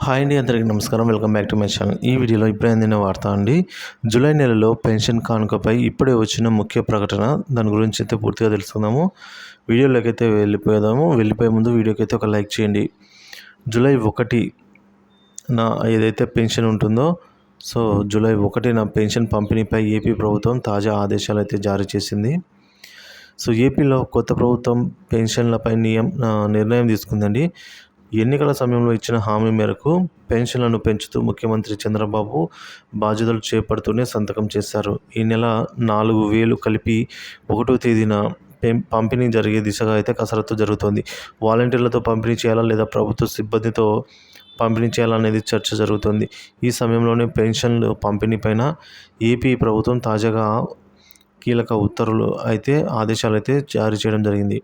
Hi అండి, అందరికీ నమస్కారం. Welcome back to my channel. ఈ వీడియోలో ఇప్పుడే అందిన వార్త అండి. జూలై నెలలో పెన్షన్ కానుకపై ఇప్పుడే వచ్చిన ముఖ్య ప్రకటన. దాని గురించి అయితే పూర్తిగా తెలుసుకుందాము. వీడియోలోకి అయితే వెళ్ళిపోయే ముందు వీడియోకి అయితే ఒక లైక్ చేయండి. జూలై 1న ఏదైతే పెన్షన్ ఉంటుందో, జూలై 1న పెన్షన్ పంపిణీపై ఏపీ ప్రభుత్వం తాజా ఆదేశాలు అయితే జారీ చేసింది. ఏపీలో కొత్త ప్రభుత్వం పెన్షన్లపై నిర్ణయం తీసుకుందండి. ఎన్నికల సమయంలో ఇచ్చిన హామీ మేరకు పెన్షన్లను పెంచుతూ ముఖ్యమంత్రి చంద్రబాబు బాధ్యతలు చేపడుతూనే సంతకం చేశారు. ఈ నెల 4,000 కలిపి 1వ తేదీన పంపిణీ జరిగే దిశగా అయితే కసరత్తు జరుగుతోంది. వాలంటీర్లతో పంపిణీ చేయాలా లేదా ప్రభుత్వ సిబ్బందితో పంపిణీ చేయాలనేది చర్చ జరుగుతోంది. ఈ సమయంలోనే పెన్షన్లు పంపిణీపైన ఏపీ ప్రభుత్వం తాజాగా కీలక ఆదేశాలు అయితే జారీ చేయడం జరిగింది.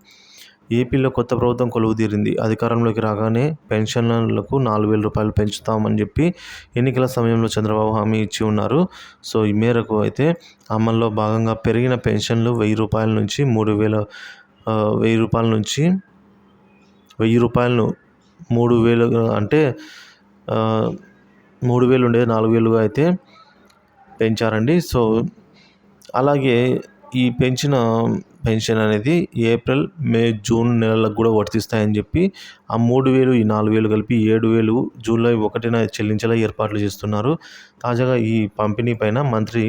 ఏపీలో కొత్త ప్రభుత్వం కొలువుదీరింది. అధికారంలోకి రాగానే పెన్షన్లకు 4,000 రూపాయలు పెంచుతామని చెప్పి ఎన్నికల సమయంలో చంద్రబాబు హామీ ఇచ్చి ఉన్నారు. ఈ మేరకు అయితే అమల్లో భాగంగా పెరిగిన పెన్షన్లు 1,000 రూపాయల నుంచి 3,000 నుంచి 1,000 రూపాయలను 3,000 అంటే 3,000 ఉండేది 4,000గా అయితే పెంచారండి. అలాగే ఈ పెంచిన పెన్షన్ అనేది ఏప్రిల్, మే, జూన్ నెలలకు కూడా వర్తిస్తాయని చెప్పి ఆ 3,000 ఈ 4,000 కలిపి 7,000 జూలై 1న చెల్లించేలా ఏర్పాట్లు చేస్తున్నారు. తాజాగా ఈ పంపిణీ పైన మంత్రి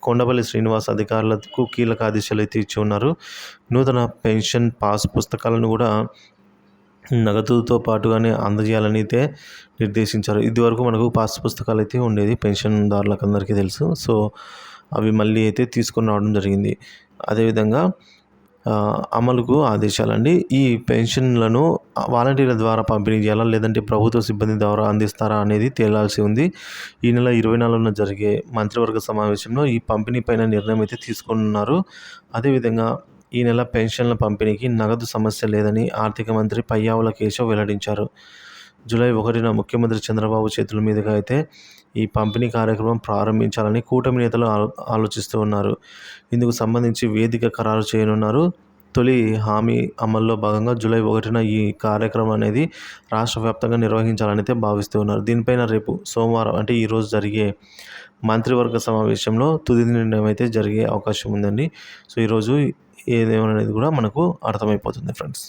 కొండపల్లి శ్రీనివాస్ అధికారులకు కీలక ఆదేశాలు అయితే ఇచ్చి ఉన్నారు. నూతన పెన్షన్ పాస్ పుస్తకాలను కూడా నగదుతో పాటుగానే అందజేయాలని అయితే నిర్దేశించారు. ఇదివరకు మనకు పాస్ పుస్తకాలు అయితే ఉండేది, పెన్షన్దారులకు అందరికీ తెలుసు. అవి మళ్ళీ అయితే తీసుకొని రావడం జరిగింది. అదేవిధంగా అమలుకు ఆదేశాలండి. ఈ పెన్షన్లను వాలంటీర్ల ద్వారా పంపిణీ చేయాలా లేదంటే ప్రభుత్వ సిబ్బంది ద్వారా అందిస్తారా అనేది తేలాల్సి ఉంది. ఈ నెల 24న జరిగే మంత్రివర్గ సమావేశంలో ఈ పంపిణీ పైన నిర్ణయం అయితే తీసుకున్నారు. అదేవిధంగా ఈ నెల పెన్షన్ల పంపిణీకి నగదు సమస్య లేదని ఆర్థిక మంత్రి పయ్యావుల కేశవ్ వెల్లడించారు. జూలై 1న ముఖ్యమంత్రి చంద్రబాబు చేతుల మీదుగా అయితే ఈ పంపిణీ కార్యక్రమం ప్రారంభించాలని కూటమి నేతలు ఆలోచిస్తూ ఉన్నారు. ఇందుకు సంబంధించి వేదిక ఖరారు చేయనున్నారు. తొలి హామీ అమల్లో భాగంగా జూలై 1న ఈ కార్యక్రమం అనేది రాష్ట్ర వ్యాప్తంగా నిర్వహించాలని అయితే భావిస్తూ ఉన్నారు. దీనిపైన రేపు సోమవారం అంటే ఈరోజు జరిగే మంత్రివర్గ సమావేశంలో తుది నిర్ణయం అయితే జరిగే అవకాశం ఉందండి. ఈరోజు ఏదేమనేది కూడా మనకు అర్థమైపోతుంది ఫ్రెండ్స్.